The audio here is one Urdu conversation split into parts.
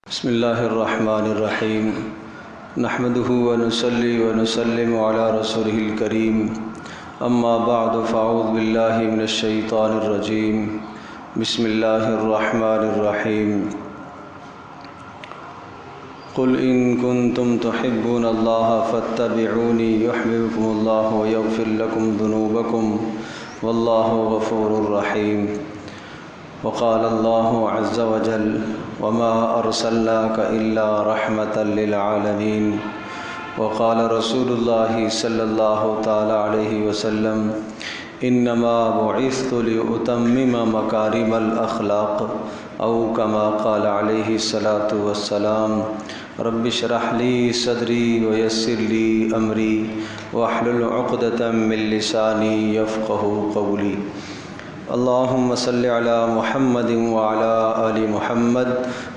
بسم اللہ الرحمن الرحیم نحمده ونصلی ونسلم علی رسولہ الکریم اما بعد فاعوذ باللہ من الشیطان الرجیم بسم اللہ الرحمن الرحیم قل ان کنتم تحبون اللہ فاتبعونی یحببکم اللہ ویغفر لکم ذنوبکم واللہ غفور رحیم وقال اللہ عز وجل وما ارسلناک الا رحمة للعالمین وقال رسول اللہ صلی اللہ تعالی علیہ وسلم انما بعثت لأتمم مکارم الاخلاق او کما قال علیہ الصلاة والسلام رب اشرح لی صدری ویسر لی امری واحلل عقدۃ من لسانی یفقهوا قولی اللہم صلی علی محمد وعلی آل محمد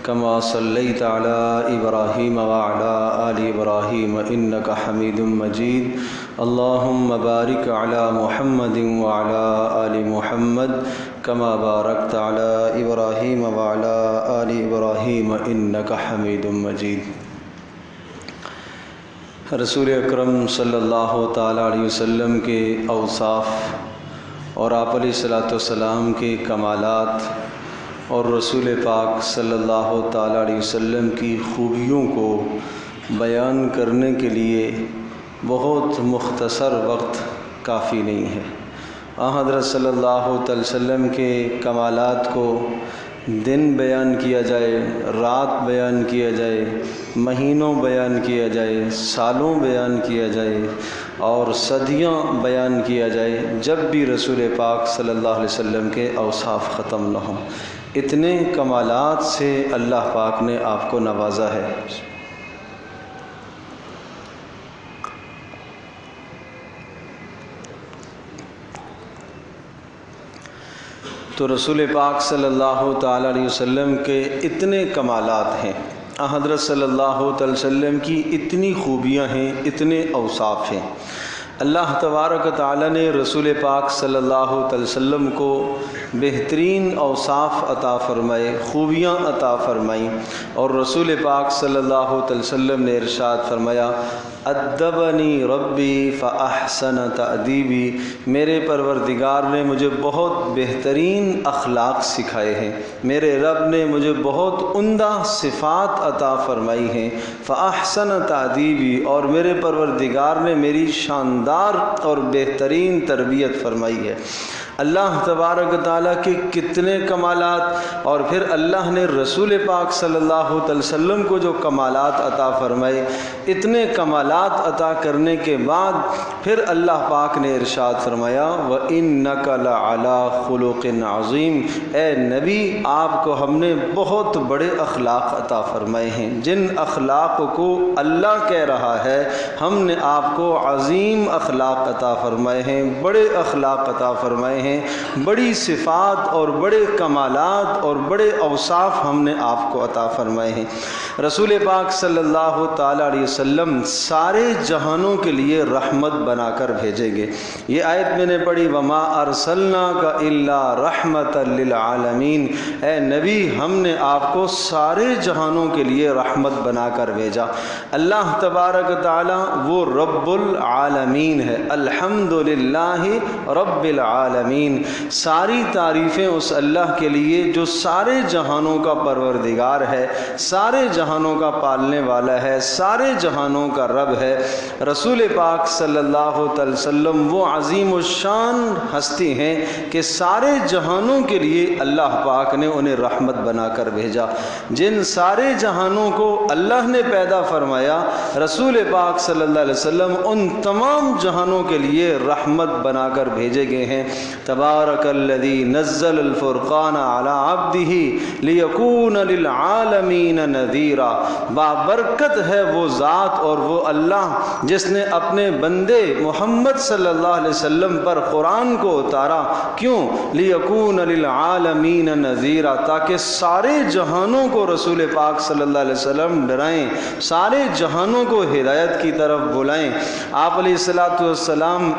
کما صلیت علی ابراہیم وعلی آل ابراہیم انک حمید مجید اللہم بارک علی محمد وعلی آل محمد کما بارکت علی ابراہیم وعلی آل ابراہیم انک حمید مجید۔ رسول اکرم صلی اللہ تعالی علیہ وسلم کے اوصاف اور آپ علیہ الصلاۃ والسلام کے کمالات اور رسول پاک صلی اللہ تعالی علیہ وسلم کی خوبیوں کو بیان کرنے کے لیے بہت مختصر وقت کافی نہیں ہے۔ حضرت صلی اللہ تعالی وسلم کے کمالات کو دن بیان کیا جائے، رات بیان کیا جائے، مہینوں بیان کیا جائے، سالوں بیان کیا جائے اور صدیاں بیان کیا جائے، جب بھی رسول پاک صلی اللہ علیہ وسلم کے اوصاف ختم نہ ہوں۔ اتنے کمالات سے اللہ پاک نے آپ کو نوازا ہے۔ تو رسول پاک صلی اللہ تعالی علیہ وسلم کے اتنے کمالات ہیں، حضرت صلی اللہ تعالی وسلم کی اتنی خوبیاں ہیں، اتنے اوصاف ہیں۔ اللہ تبارک و تعالی نے رسول پاک صلی اللہ تعالی وسلم کو بہترین اوصاف عطا فرمائے، خوبیاں عطا فرمائیں، اور رسول پاک صلی اللہ تعالی وسلم نے ارشاد فرمایا ادبنی ربی فاحسن تأدیبی، میرے پروردگار نے مجھے بہت بہترین اخلاق سکھائے ہیں، میرے رب نے مجھے بہت عمدہ صفات عطا فرمائی ہیں، فاحسن تأدیبی، اور میرے پروردگار نے میری شاندار اور بہترین تربیت فرمائی ہے۔ اللہ تبارک تعالیٰ کے کتنے کمالات، اور پھر اللہ نے رسول پاک صلی اللہ تعالی وسلم کو جو کمالات عطا فرمائے، اتنے کمالات عطا کرنے کے بعد پھر اللہ پاک نے ارشاد فرمایا وَإِنَّكَ لَعَلَىٰ خُلُقٍ عَظِيمٍ، اے نبی آپ کو ہم نے بہت بڑے اخلاق عطا فرمائے ہیں، جن اخلاق کو اللہ کہہ رہا ہے ہم نے آپ کو عظیم اخلاق عطا فرمائے ہیں، بڑے اخلاق عطا فرمائے ہیں، بڑی صفات اور بڑے کمالات اور بڑے اوصاف ہم نے آپ کو عطا فرمائے ہیں۔ رسول پاک صلی اللہ تعالی علیہ وسلم سارے جہانوں کے لیے رحمت بنا کر بھیجیں گے۔ یہ آیت میں نے پڑھی وما ارسلناک الا رحمۃ للعالمین، اے نبی ہم نے آپ کو سارے جہانوں کے لیے رحمت بنا کر بھیجا۔ اللہ تبارک تعالی وہ رب العالمین ہے، الحمدللہ رب العالمین، ساری تعریفیں اس اللہ کے لیے جو سارے جہانوں کا پروردگار ہے، سارے جہانوں کا پالنے والا ہے، سارے جہانوں کا رب ہے۔ رسول پاک صلی اللہ تعالی وسلم وہ عظیم الشان ہستی ہیں کہ سارے جہانوں کے لیے اللہ پاک نے انہیں رحمت بنا کر بھیجا۔ جن سارے جہانوں کو اللہ نے پیدا فرمایا، رسول پاک صلی اللہ علیہ وسلم ان تمام جہانوں کے لیے رحمت بنا کر بھیجے گئے ہیں۔ تبارک الذی نزل الفرقان علی عبدہ لیکون للعالمین نذیرا، بابرکت ہے وہ ذات اور وہ اللہ جس نے اپنے بندے محمد صلی اللہ علیہ وسلم پر قرآن کو اتارا، کیوں؟ لیکون للعالمین نذیرا، تاکہ سارے جہانوں کو رسول پاک صلی اللہ علیہ وسلم ڈرائیں، سارے جہانوں کو ہدایت کی طرف بلائیں۔ آپ علیہ الصلوۃ والسلام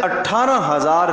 18,000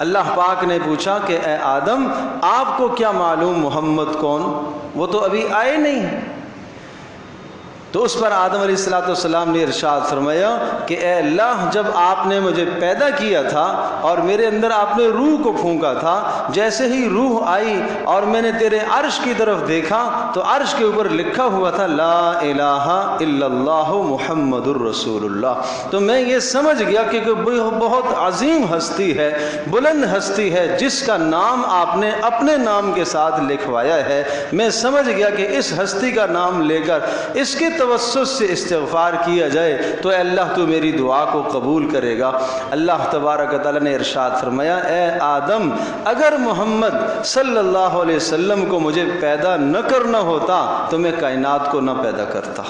اللہ پاک نے پوچھا کہ اے آدم آپ کو کیا معلوم محمد کون؟ وہ تو ابھی آئے نہیں۔ تو اس پر آدم علیہ السلام نے ارشاد فرمایا کہ اے اللہ، جب آپ نے مجھے پیدا کیا تھا اور میرے اندر آپ نے روح کو پھونکا تھا، جیسے ہی روح آئی اور میں نے تیرے عرش کی طرف دیکھا تو عرش کے اوپر لکھا ہوا تھا لا الہ الا اللہ محمد الرسول اللہ۔ تو میں یہ سمجھ گیا کہ بہت عظیم ہستی ہے، بلند ہستی ہے، جس کا نام آپ نے اپنے نام کے ساتھ لکھوایا ہے۔ میں سمجھ گیا کہ اس ہستی کا نام لے کر اس کے توسط سے استغفار کیا جائے تو اے اللہ تو میری دعا کو قبول کرے گا۔ اللہ تبارک و تعالیٰ نے ارشاد فرمایا اے آدم، اگر محمد صلی اللہ علیہ وسلم کو مجھے پیدا نہ کرنا ہوتا تو میں کائنات کو نہ پیدا کرتا،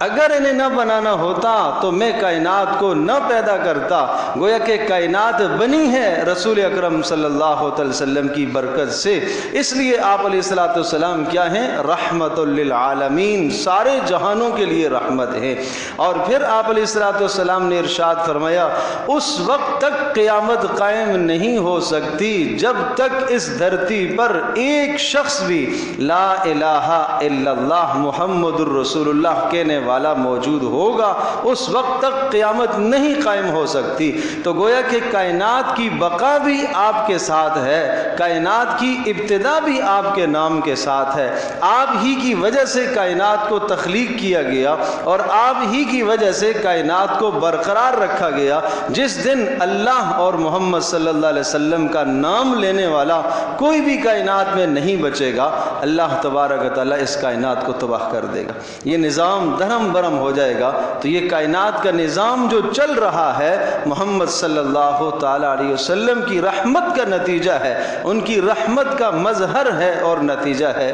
اگر انہیں نہ بنانا ہوتا تو میں کائنات کو نہ پیدا کرتا۔ گویا کہ کائنات بنی ہے رسول اکرم صلی اللہ علیہ وسلم کی برکت سے، اس لیے آپ علیہ السلام کیا ہیں؟ رحمت للعالمین، سارے جہانوں کے لیے رحمت ہے۔ اور پھر آپ علیہ السلام نے ارشاد فرمایا اس وقت تک قیامت قائم نہیں ہو سکتی جب تک اس دھرتی پر ایک شخص بھی لا الہ الا اللہ محمد الرسول اللہ کہنے والا موجود ہوگا، اس وقت تک قیامت نہیں قائم ہو سکتی۔ تو گویا کہ کائنات کی بقا بھی آپ کے ساتھ ہے، کائنات کی ابتدا بھی آپ کے نام کے ساتھ ہے۔ آپ ہی کی وجہ سے کائنات کو تخلیق کیا گیا اور آپ ہی کی وجہ سے کائنات کو برقرار رکھا گیا۔ جس دن اللہ اور محمد صلی اللہ علیہ وسلم کا نام لینے والا کوئی بھی کائنات میں نہیں بچے گا، اللہ تبارک و تعالیٰ اس کائنات کو تباہ کر دے گا، یہ نظام دھرم برم ہو جائے گا۔ تو یہ کائنات کا نظام جو چل رہا ہے محمد صلی اللہ تعالیٰ علیہ وسلم کی رحمت کا نتیجہ ہے، ان کی رحمت کا مظہر ہے اور نتیجہ ہے۔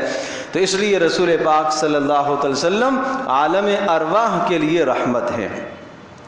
تو اس لیے رسول پاک صلی اللہ علیہ وسلم عالم ارواح کے لیے رحمت ہے۔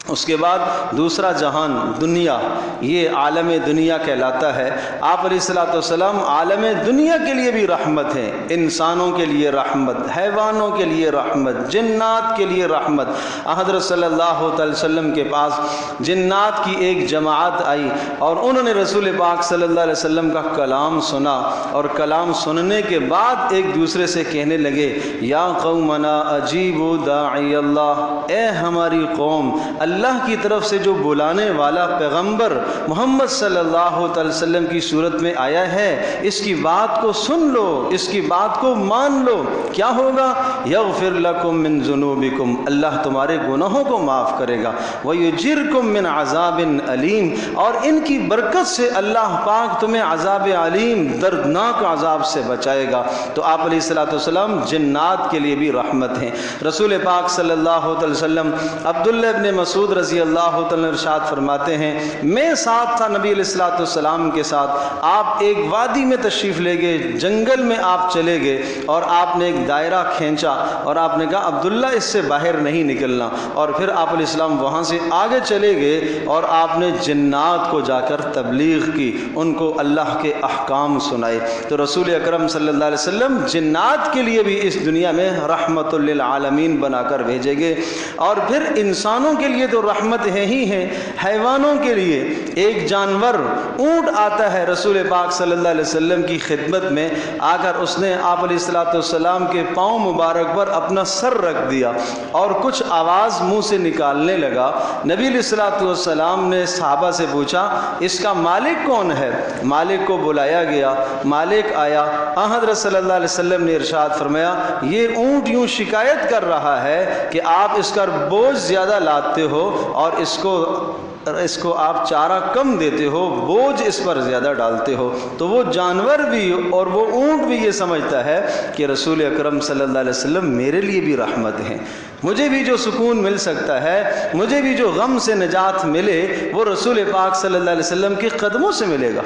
اس کے بعد دوسرا جہان دنیا، یہ عالم دنیا کہلاتا ہے۔ آپ علیہ السلام عالم دنیا کے لیے بھی رحمت ہیں، انسانوں کے لیے رحمت، حیوانوں کے لیے رحمت، جنات کے لیے رحمت۔ حضرت صلی اللہ علیہ وسلم کے پاس جنات کی ایک جماعت آئی اور انہوں نے رسول پاک صلی اللہ علیہ وسلم کا کلام سنا، اور کلام سننے کے بعد ایک دوسرے سے کہنے لگے یا قومنا اجیبوا داعی اللہ، اے ہماری قوم، اللہ کی طرف سے جو بلانے والا پیغمبر محمد صلی اللہ علیہ وسلم کی صورت میں آیا ہے، اس کی بات کو سن لو، اس کی بات کو مان لو۔ کیا ہوگا؟ یغفر لکم من ذنوبکم، اللہ تمہارے گناہوں کو معاف کرے گا، ویجرکم من عذاب علیم، اور ان کی برکت سے اللہ پاک تمہیں عذاب علیم، دردناک عذاب سے بچائے گا۔ تو آپ علیہ السلام جنات کے لیے بھی رحمت ہیں۔ رسول پاک صلی اللہ علیہ وسلم عبداللہ ابن مسعود رضی اللہ تعالیٰ ارشاد فرماتے ہیں میں ساتھ تھا نبی علیہ السلام کے ساتھ، آپ ایک وادی میں تشریف لے گئے، جنگل میں آپ چلے گئے اور آپ نے ایک دائرہ کھینچا اور آپ نے کہا عبداللہ اس سے باہر نہیں نکلنا، اور پھر آپ علیہ السلام وہاں سے آگے چلے گئے اور آپ نے جنات کو جا کر تبلیغ کی، ان کو اللہ کے احکام سنائے۔ تو رسول اکرم صلی اللہ علیہ وسلم جنات کے لیے بھی اس دنیا میں رحمت للعالمین بنا کر بھیجے گئے، اور پھر انسانوں کے لیے تو رحمت ہے ہی ہے، حیوانوں کے لیے ایک جانور اونٹ آتا ہے رسول پاک صلی اللہ علیہ وسلم کی خدمت میں، آ کر اس نے آپ علیہ السلام کے پاؤں مبارک پر اپنا سر رکھ دیا اور کچھ آواز منہ سے نکالنے لگا۔ نبی علیہ السلام نے صحابہ سے پوچھا اس کا مالک کون ہے؟ مالک کو بلایا گیا، مالک آیا، حضرت صلی اللہ علیہ وسلم نے ارشاد فرمایا یہ اونٹ یوں شکایت کر رہا ہے کہ آپ اس کا بوجھ زیادہ لاتے ہو اور اس کو آپ چارہ کم دیتے ہو، بوجھ اس پر زیادہ ڈالتے ہو۔ تو وہ جانور بھی اور وہ اونٹ بھی یہ سمجھتا ہے کہ رسول اکرم صلی اللہ علیہ وسلم میرے لیے بھی رحمت ہیں، مجھے بھی جو سکون مل سکتا ہے، مجھے بھی جو غم سے نجات ملے، وہ رسول پاک صلی اللہ علیہ وسلم کے قدموں سے ملے گا۔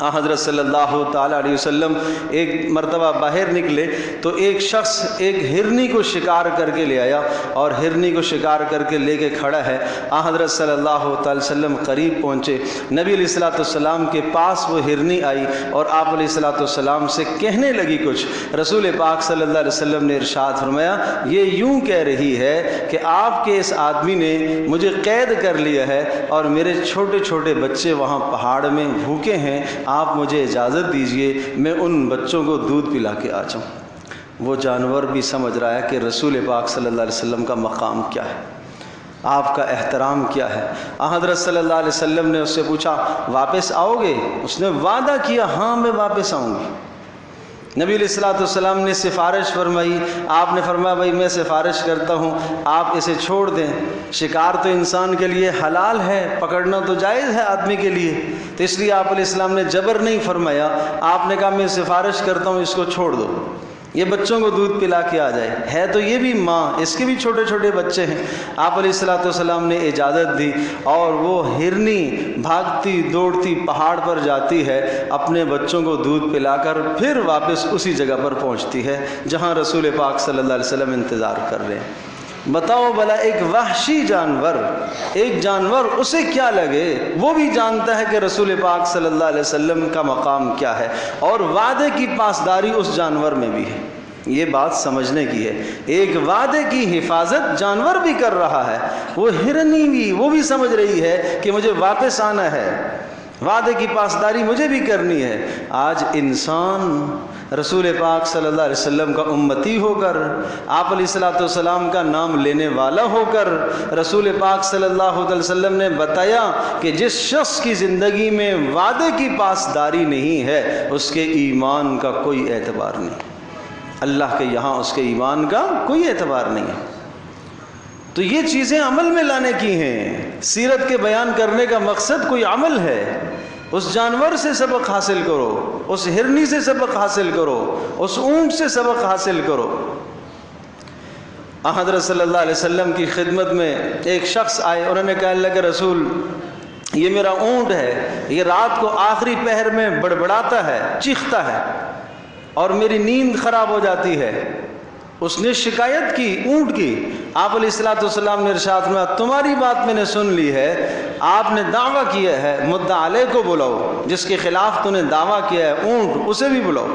حضرت صلی اللہ تعالیٰ علیہ وسلم ایک مرتبہ باہر نکلے تو ایک شخص ایک ہرنی کو شکار کر کے لے آیا اور ہرنی کو شکار کر کے لے کے کھڑا ہے۔ حضرت صلی اللہ تعالیٰ وسلم قریب پہنچے، نبی علیہ الصلوۃ والسلام کے پاس وہ ہرنی آئی اور آپ علیہ الصلوۃ والسلام سے کہنے لگی کچھ۔ رسول پاک صلی اللہ علیہ وسلم نے ارشاد فرمایا، یہ یوں کہہ رہی ہے کہ آپ کے اس آدمی نے مجھے قید کر لیا ہے اور میرے چھوٹے چھوٹے بچے وہاں پہاڑ میں بھوکے ہیں، آپ مجھے اجازت دیجئے میں ان بچوں کو دودھ پلا کے آ جاؤں۔ وہ جانور بھی سمجھ رہا ہے کہ رسول پاک صلی اللہ علیہ وسلم کا مقام کیا ہے، آپ کا احترام کیا ہے۔ حضرت صلی اللہ علیہ وسلم نے اس سے پوچھا واپس آؤ گے؟ اس نے وعدہ کیا ہاں میں واپس آؤں گی۔ نبی علیہ الصلوۃ والسلام نے سفارش فرمائی، آپ نے فرمایا بھائی میں سفارش کرتا ہوں آپ اسے چھوڑ دیں، شکار تو انسان کے لیے حلال ہے، پکڑنا تو جائز ہے آدمی کے لیے، تو اس لیے آپ علیہ السلام نے جبر نہیں فرمایا، آپ نے کہا میں سفارش کرتا ہوں اس کو چھوڑ دو، یہ بچوں کو دودھ پلا کے آ جائے، ہے تو یہ بھی ماں، اس کے بھی چھوٹے چھوٹے بچے ہیں۔ آپ علیہ الصلوۃ والسلام نے اجازت دی اور وہ ہرنی بھاگتی دوڑتی پہاڑ پر جاتی ہے، اپنے بچوں کو دودھ پلا کر پھر واپس اسی جگہ پر پہنچتی ہے جہاں رسول پاک صلی اللہ علیہ وسلم انتظار کر رہے ہیں۔ بتاؤ بھلا ایک وحشی جانور، ایک جانور اسے کیا لگے، وہ بھی جانتا ہے کہ رسول پاک صلی اللہ علیہ وسلم کا مقام کیا ہے، اور وعدے کی پاسداری اس جانور میں بھی ہے۔ یہ بات سمجھنے کی ہے، ایک وعدے کی حفاظت جانور بھی کر رہا ہے، وہ ہرنی بھی وہ بھی سمجھ رہی ہے کہ مجھے واپس آنا ہے، وعدے کی پاسداری مجھے بھی کرنی ہے۔ آج انسان رسول پاک صلی اللہ علیہ وسلم کا امتی ہو کر، آپ علیہ الصلوۃ والسلام کا نام لینے والا ہو کر، رسول پاک صلی اللہ علیہ وسلم نے بتایا کہ جس شخص کی زندگی میں وعدے کی پاسداری نہیں ہے اس کے ایمان کا کوئی اعتبار نہیں، اللہ کے یہاں اس کے ایمان کا کوئی اعتبار نہیں ہے۔ تو یہ چیزیں عمل میں لانے کی ہیں، سیرت کے بیان کرنے کا مقصد کوئی عمل ہے۔ اس جانور سے سبق حاصل کرو، اس ہرنی سے سبق حاصل کرو، اس اونٹ سے سبق حاصل کرو۔ حضرت صلی اللہ علیہ وسلم کی خدمت میں ایک شخص آئے، انہوں نے کہا اللہ کے رسول یہ میرا اونٹ ہے، یہ رات کو آخری پہر میں بڑبڑاتا ہے، چیختا ہے اور میری نیند خراب ہو جاتی ہے۔ اس نے شکایت کی اونٹ کی، آپ علیہ الصلوۃ والسلام نے ارشاد فرمایا تمہاری بات میں نے سن لی ہے، آپ نے دعویٰ کیا ہے، مدعا علیہ کو بلاؤ، جس کے خلاف تو نے دعویٰ کیا ہے اونٹ، اسے بھی بلاؤ۔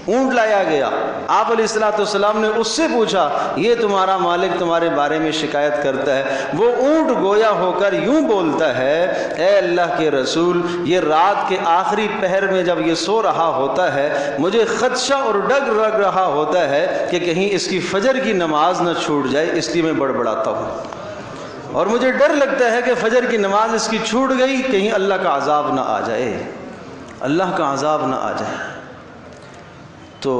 اونٹ لایا گیا، آپ علیہ الصلوۃ والسلام نے اس سے پوچھا یہ تمہارا مالک تمہارے بارے میں شکایت کرتا ہے۔ وہ اونٹ گویا ہو کر یوں بولتا ہے اے اللہ کے رسول، یہ رات کے آخری پہر میں جب یہ سو رہا ہوتا ہے مجھے خدشہ اور ڈر لگ رہا ہوتا ہے کہ کہیں اس کی فجر کی نماز نہ چھوٹ جائے، اس لیے میں بڑبڑاتا ہوں، اور مجھے ڈر لگتا ہے کہ فجر کی نماز اس کی چھوٹ گئی، کہیں اللہ کا عذاب نہ آ جائے، اللہ کا عذاب نہ آ جائے۔ تو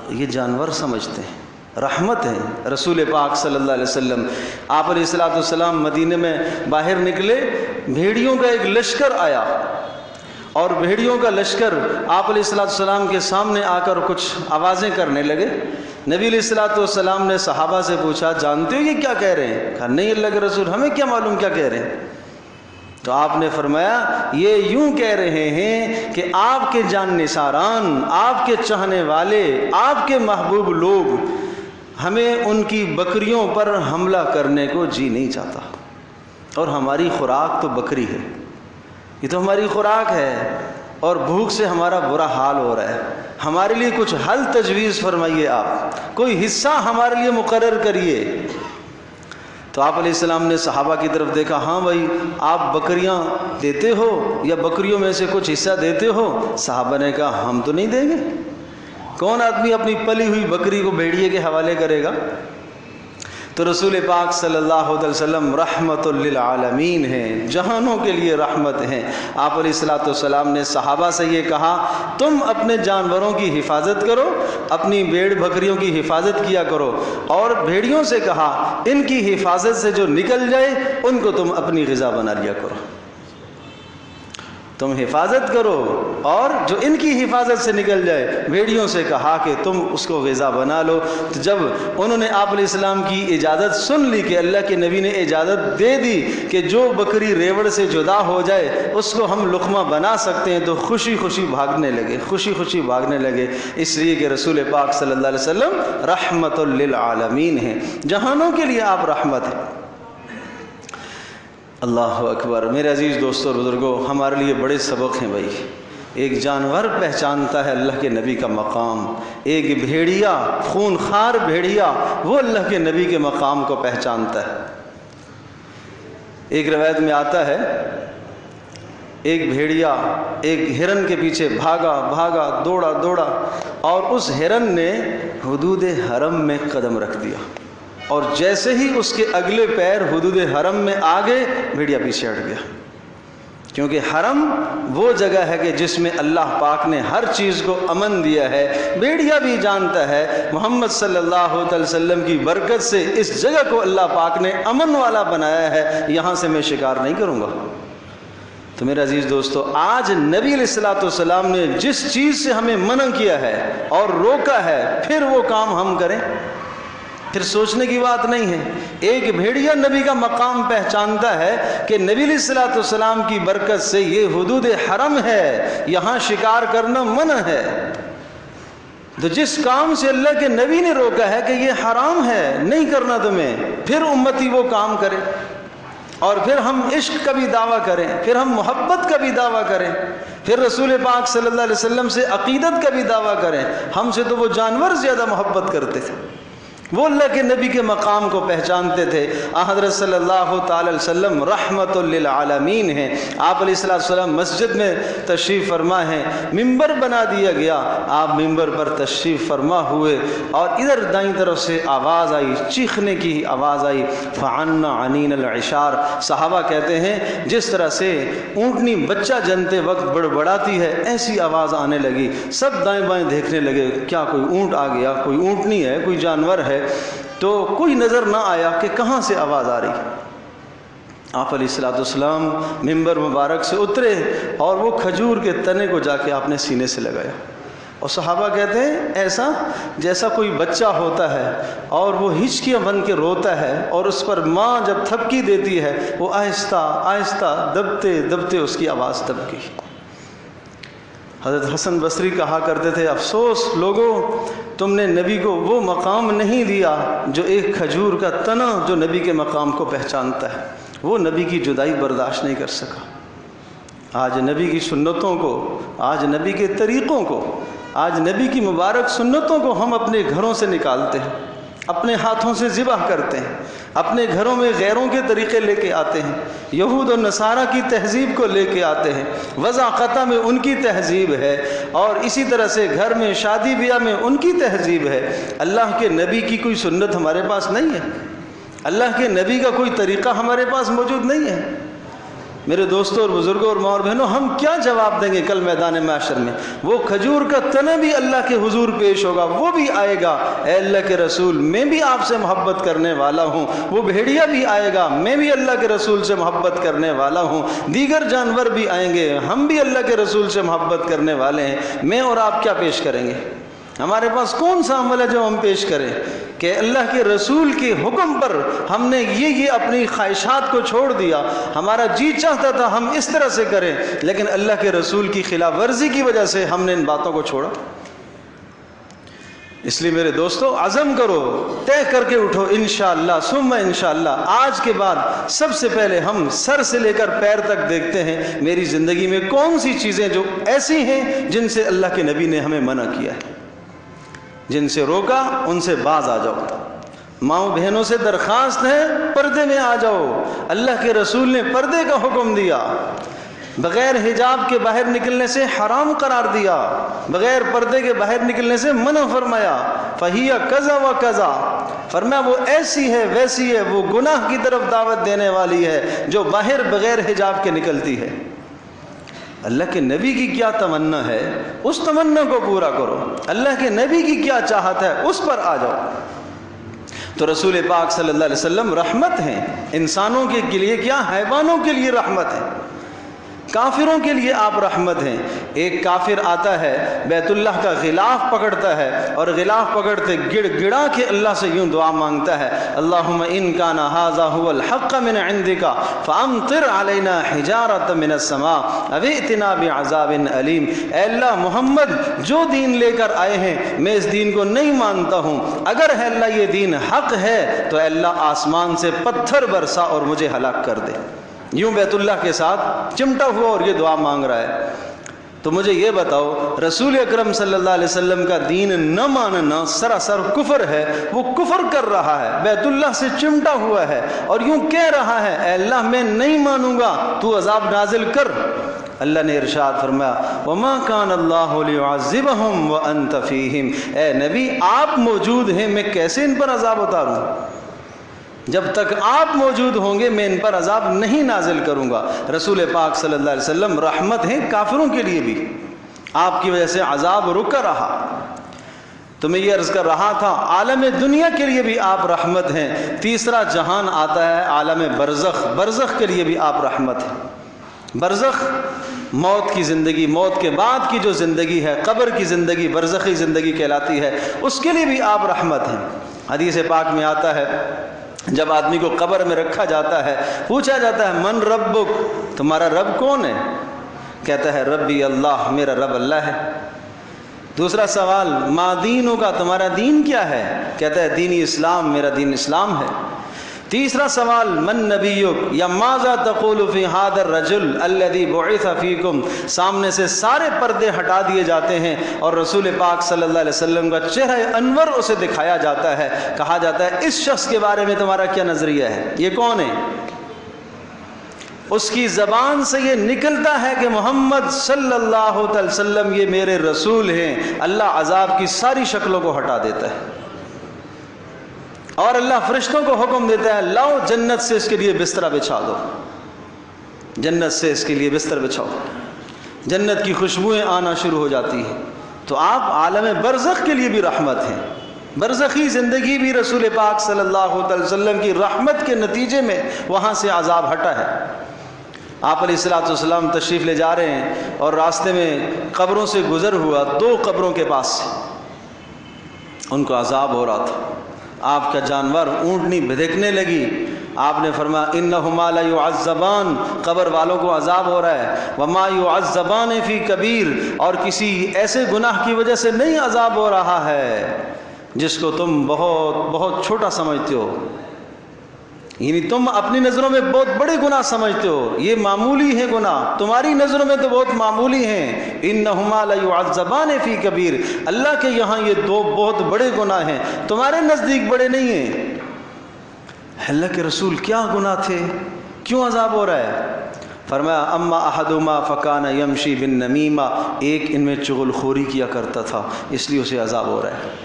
یہ جانور سمجھتے ہیں، رحمت ہے رسول پاک صلی اللہ علیہ وسلم۔ آپ علیہ الصلوۃ والسلام مدینے میں باہر نکلے، بھیڑیوں کا ایک لشکر آیا، اور بھیڑیوں کا لشکر آپ علیہ الصلوۃ والسلام کے سامنے آ کر کچھ آوازیں کرنے لگے۔ نبی علیہ الصلوۃ والسلام نے صحابہ سے پوچھا جانتے ہو یہ کیا کہہ رہے ہیں؟ کہا نہیں اللہ کے رسول ہمیں کیا معلوم کیا کہہ رہے ہیں۔ تو آپ نے فرمایا یہ یوں کہہ رہے ہیں کہ آپ کے جان نثاران، آپ کے چاہنے والے، آپ کے محبوب لوگ، ہمیں ان کی بکریوں پر حملہ کرنے کو جی نہیں چاہتا، اور ہماری خوراک تو بکری ہے، یہ تو ہماری خوراک ہے، اور بھوک سے ہمارا برا حال ہو رہا ہے، ہمارے لیے کچھ حل تجویز فرمائیے، آپ کوئی حصہ ہمارے لیے مقرر کریے۔ تو آپ علیہ السلام نے صحابہ کی طرف دیکھا، ہاں بھائی آپ بکریاں دیتے ہو یا بکریوں میں سے کچھ حصہ دیتے ہو؟ صحابہ نے کہا ہم تو نہیں دیں گے، کون آدمی اپنی پلی ہوئی بکری کو بھیڑیے کے حوالے کرے گا؟ تو رسول پاک صلی اللہ علیہ وسلم رحمت للعالمین ہیں، جہانوں کے لیے رحمت ہیں۔ آپ علیہ الصلوۃ والسلام نے صحابہ سے یہ کہا تم اپنے جانوروں کی حفاظت کرو، اپنی بھیڑ بکریوں کی حفاظت کیا کرو، اور بھیڑیوں سے کہا ان کی حفاظت سے جو نکل جائے ان کو تم اپنی غذا بنا لیا کرو۔ تم حفاظت کرو، اور جو ان کی حفاظت سے نکل جائے، بھیڑیوں سے کہا کہ تم اس کو غذا بنا لو۔ تو جب انہوں نے آپ علیہ السلام کی اجازت سن لی کہ اللہ کے نبی نے اجازت دے دی کہ جو بکری ریوڑ سے جدا ہو جائے اس کو ہم لقمہ بنا سکتے ہیں، تو خوشی خوشی بھاگنے لگے، خوشی خوشی بھاگنے لگے، اس لیے کہ رسول پاک صلی اللہ علیہ وسلم رحمت للعالمین ہیں، جہانوں کے لیے آپ رحمت ہیں۔ اللہ اکبر۔ میرے عزیز دوستوں اور بزرگوں، ہمارے لیے بڑے سبق ہیں بھائی۔ ایک جانور پہچانتا ہے اللہ کے نبی کا مقام، ایک بھیڑیا، خون خوار بھیڑیا، وہ اللہ کے نبی کے مقام کو پہچانتا ہے۔ ایک روایت میں آتا ہے ایک بھیڑیا ایک ہرن کے پیچھے بھاگا بھاگا، دوڑا دوڑا، اور اس ہرن نے حدود حرم میں قدم رکھ دیا، اور جیسے ہی اس کے اگلے پیر حدود حرم میں آگے، بھیڑیا پیچھے ہٹ گیا، کیونکہ حرم وہ جگہ ہے کہ جس میں اللہ پاک نے ہر چیز کو امن دیا ہے۔ بھیڑیا بھی جانتا ہے محمد صلی اللہ علیہ وسلم کی برکت سے اس جگہ کو اللہ پاک نے امن والا بنایا ہے، یہاں سے میں شکار نہیں کروں گا۔ تو میرے عزیز دوستو، آج نبی علیہ الصلوۃ والسلام نے جس چیز سے ہمیں منع کیا ہے اور روکا ہے، پھر وہ کام ہم کریں، پھر سوچنے کی بات نہیں ہے۔ ایک بھیڑیا نبی کا مقام پہچانتا ہے کہ نبی علیہ الصلوۃ والسلام کی برکت سے یہ حدود حرم ہے، یہاں شکار کرنا منع ہے، تو جس کام سے اللہ کے نبی نے روکا ہے کہ یہ حرام ہے، نہیں کرنا تمہیں، پھر امتی وہ کام کرے، اور پھر ہم عشق کا بھی دعویٰ کریں، پھر ہم محبت کا بھی دعویٰ کریں، پھر رسول پاک صلی اللہ علیہ وسلم سے عقیدت کا بھی دعویٰ کریں۔ ہم سے تو وہ جانور زیادہ محبت کرتے تھے، وہ اللہ کے نبی کے مقام کو پہچانتے تھے۔ حضرت صلی اللہ تعالی علیہ وسلم رحمت للعالمین ہیں۔ آپ علیہ السلام مسجد میں تشریف فرما ہیں، ممبر بنا دیا گیا، آپ ممبر پر تشریف فرما ہوئے، اور ادھر دائیں طرف سے آواز آئی، چیخنے کی آواز آئی، فعنا عنین العشار۔ صحابہ کہتے ہیں جس طرح سے اونٹنی بچہ جنتے وقت بڑبڑاتی ہے، ایسی آواز آنے لگی، سب دائیں بائیں دیکھنے لگے، کیا کوئی اونٹ آ گیا، کوئی اونٹنی ہے، کوئی جانور ہے، تو کوئی نظر نہ آیا کہ کہاں سے آواز آ رہی۔ آپ علیہ السلام ممبر مبارک سے اترے، اور وہ کھجور کے تنے کو جا کے آپ نے سینے سے لگایا، اور صحابہ کہتے ہیں ایسا جیسا کوئی بچہ ہوتا ہے اور وہ ہچکیاں بن کے روتا ہے، اور اس پر ماں جب تھپکی دیتی ہے، وہ آہستہ آہستہ دبتے دبتے اس کی آواز دب گئی۔ حضرت حسن بصری کہا کرتے تھے، افسوس لوگوں، تم نے نبی کو وہ مقام نہیں دیا جو ایک کھجور کا تنا جو نبی کے مقام کو پہچانتا ہے، وہ نبی کی جدائی برداشت نہیں کر سکا۔ آج نبی کی سنتوں کو، آج نبی کے طریقوں کو، آج نبی کی مبارک سنتوں کو ہم اپنے گھروں سے نکالتے ہیں، اپنے ہاتھوں سے ذبح کرتے ہیں، اپنے گھروں میں غیروں کے طریقے لے کے آتے ہیں، یہود و نصارہ کی تہذیب کو لے کے آتے ہیں، وضع قطع میں ان کی تہذیب ہے، اور اسی طرح سے گھر میں شادی بیاہ میں ان کی تہذیب ہے۔ اللہ کے نبی کی کوئی سنت ہمارے پاس نہیں ہے، اللہ کے نبی کا کوئی طریقہ ہمارے پاس موجود نہیں ہے۔ میرے دوستوں اور بزرگوں اور ماں اور بہنوں، ہم کیا جواب دیں گے کل میدان محشر میں؟ وہ کھجور کا تنا بھی اللہ کے حضور پیش ہوگا، وہ بھی آئے گا، اے اللہ کے رسول میں بھی آپ سے محبت کرنے والا ہوں۔ وہ بھیڑیا بھی آئے گا، میں بھی اللہ کے رسول سے محبت کرنے والا ہوں۔ دیگر جانور بھی آئیں گے، ہم بھی اللہ کے رسول سے محبت کرنے والے ہیں۔ میں اور آپ کیا پیش کریں گے؟ ہمارے پاس کون سا عمل ہے جو ہم پیش کریں کہ اللہ کے رسول کے حکم پر ہم نے یہ اپنی خواہشات کو چھوڑ دیا، ہمارا جی چاہتا تھا ہم اس طرح سے کریں، لیکن اللہ کے رسول کی خلاف ورزی کی وجہ سے ہم نے ان باتوں کو چھوڑا۔ اس لیے میرے دوستو، عزم کرو، طے کر کے اٹھو، انشاءاللہ ثم انشاءاللہ آج کے بعد سب سے پہلے ہم سر سے لے کر پیر تک دیکھتے ہیں میری زندگی میں کون سی چیزیں جو ایسی ہیں جن سے اللہ کے نبی نے ہمیں منع کیا ہے، جن سے روکا، ان سے باز آ جاؤ۔ ماؤں بہنوں سے درخواست ہے، پردے میں آ جاؤ۔ اللہ کے رسول نے پردے کا حکم دیا، بغیر حجاب کے باہر نکلنے سے حرام قرار دیا، بغیر پردے کے باہر نکلنے سے منع فرمایا۔ فَهِيَ كَذَا وَكَذَا، فرمایا وہ ایسی ہے ویسی ہے، وہ گناہ کی طرف دعوت دینے والی ہے جو باہر بغیر حجاب کے نکلتی ہے۔ اللہ کے نبی کی کیا تمنا ہے، اس تمنا کو پورا کرو۔ اللہ کے نبی کی کیا چاہت ہے، اس پر آ جاؤ۔ تو رسول پاک صلی اللہ علیہ وسلم رحمت ہیں، انسانوں کے لیے کیا، حیوانوں کے لیے رحمت ہے۔ کافروں کے لیے آپ رحمت ہیں۔ ایک کافر آتا ہے بیت اللہ کا غلاف پکڑتا ہے اور غلاف پکڑتے گڑ گڑا کے اللہ سے یوں دعا مانگتا ہے، اللہم ان کان ھذا ھو الحق من عندک فامطر علینا حجارۃ من السماء او ائتنا بعذاب علیم۔ اے اللہ، محمد جو دین لے کر آئے ہیں میں اس دین کو نہیں مانتا ہوں، اگر ہے اللہ یہ دین حق ہے تو اے اللہ آسمان سے پتھر برسا اور مجھے ہلاک کر دے۔ یوں بیت اللہ کے ساتھ چمٹا ہوا اور یہ دعا مانگ رہا ہے۔ تو مجھے یہ بتاؤ، رسول اکرم صلی اللہ علیہ وسلم کا دین نہ ماننا سراسر کفر ہے، وہ کفر کر رہا ہے، بیت اللہ سے چمٹا ہوا ہے اور یوں کہہ رہا ہے اے اللہ میں نہیں مانوں گا، تو عذاب نازل کر۔ اللہ نے ارشاد فرمایا وما کان اللہ لیعذبہم وانت فیہم، اے نبی آپ موجود ہیں، میں کیسے ان پر عذاب اتاروں؟ جب تک آپ موجود ہوں گے میں ان پر عذاب نہیں نازل کروں گا۔ رسول پاک صلی اللہ علیہ وسلم رحمت ہیں کافروں کے لیے بھی، آپ کی وجہ سے عذاب رکا رہا۔ تو میں یہ عرض کر رہا تھا عالم دنیا کے لیے بھی آپ رحمت ہیں۔ تیسرا جہان آتا ہے عالم برزخ، برزخ کے لیے بھی آپ رحمت ہیں۔ برزخ موت کی زندگی، موت کے بعد کی جو زندگی ہے، قبر کی زندگی برزخی زندگی کہلاتی ہے، اس کے لیے بھی آپ رحمت ہیں۔ حدیث پاک میں آتا ہے جب آدمی کو قبر میں رکھا جاتا ہے پوچھا جاتا ہے من ربک، تمہارا رب کون ہے؟ کہتا ہے ربی اللہ، میرا رب اللہ ہے۔ دوسرا سوال ما دینک، تمہارا دین کیا ہے؟ کہتا ہے دین اسلام، میرا دین اسلام ہے۔ تیسرا سوال من نبیک یا ماذا تقول فی ھذا الرجل الذی بعث فیکم، سامنے سے سارے پردے ہٹا دیے جاتے ہیں اور رسول پاک صلی اللہ علیہ وسلم کا چہرہ انور اسے دکھایا جاتا ہے، کہا جاتا ہے اس شخص کے بارے میں تمہارا کیا نظریہ ہے، یہ کون ہے؟ اس کی زبان سے یہ نکلتا ہے کہ محمد صلی اللہ علیہ وسلم یہ میرے رسول ہیں۔ اللہ عذاب کی ساری شکلوں کو ہٹا دیتا ہے اور اللہ فرشتوں کو حکم دیتا ہے لاؤ جنت سے اس کے لیے بستر بچھا دو، جنت سے اس کے لیے بستر بچھاؤ، جنت کی خوشبوئیں آنا شروع ہو جاتی ہیں۔ تو آپ عالم برزخ کے لیے بھی رحمت ہیں۔ برزخی زندگی بھی رسول پاک صلی اللہ علیہ وسلم کی رحمت کے نتیجے میں وہاں سے عذاب ہٹا ہے۔ آپ علیہ الصلوۃ والسلام تشریف لے جا رہے ہیں اور راستے میں قبروں سے گزر ہوا، دو قبروں کے پاس سے ان کو عذاب ہو رہا تھا۔ آپ کا جانور اونٹنی بھدکنے لگی، آپ نے فرمایا انہما لیعذبان، قبر والوں کو عذاب ہو رہا ہے، وما یعذبان فی کبیر، اور کسی ایسے گناہ کی وجہ سے نہیں عذاب ہو رہا ہے جس کو تم بہت بہت چھوٹا سمجھتے ہو، یعنی تم اپنی نظروں میں بہت بڑے گناہ سمجھتے ہو، یہ معمولی ہیں گناہ، تمہاری نظروں میں تو بہت معمولی ہیں۔ انہما لیعذبان فی کبیر، اللہ کے یہاں یہ دو بہت بڑے گناہ ہیں، تمہارے نزدیک بڑے نہیں ہیں۔ اللہ کے رسول کیا گناہ تھے، کیوں عذاب ہو رہا ہے؟ فرمایا اما احدہما فکان یمشی بالنمیمہ، ایک ان میں چغل خوری کیا کرتا تھا اس لیے اسے عذاب ہو رہا ہے۔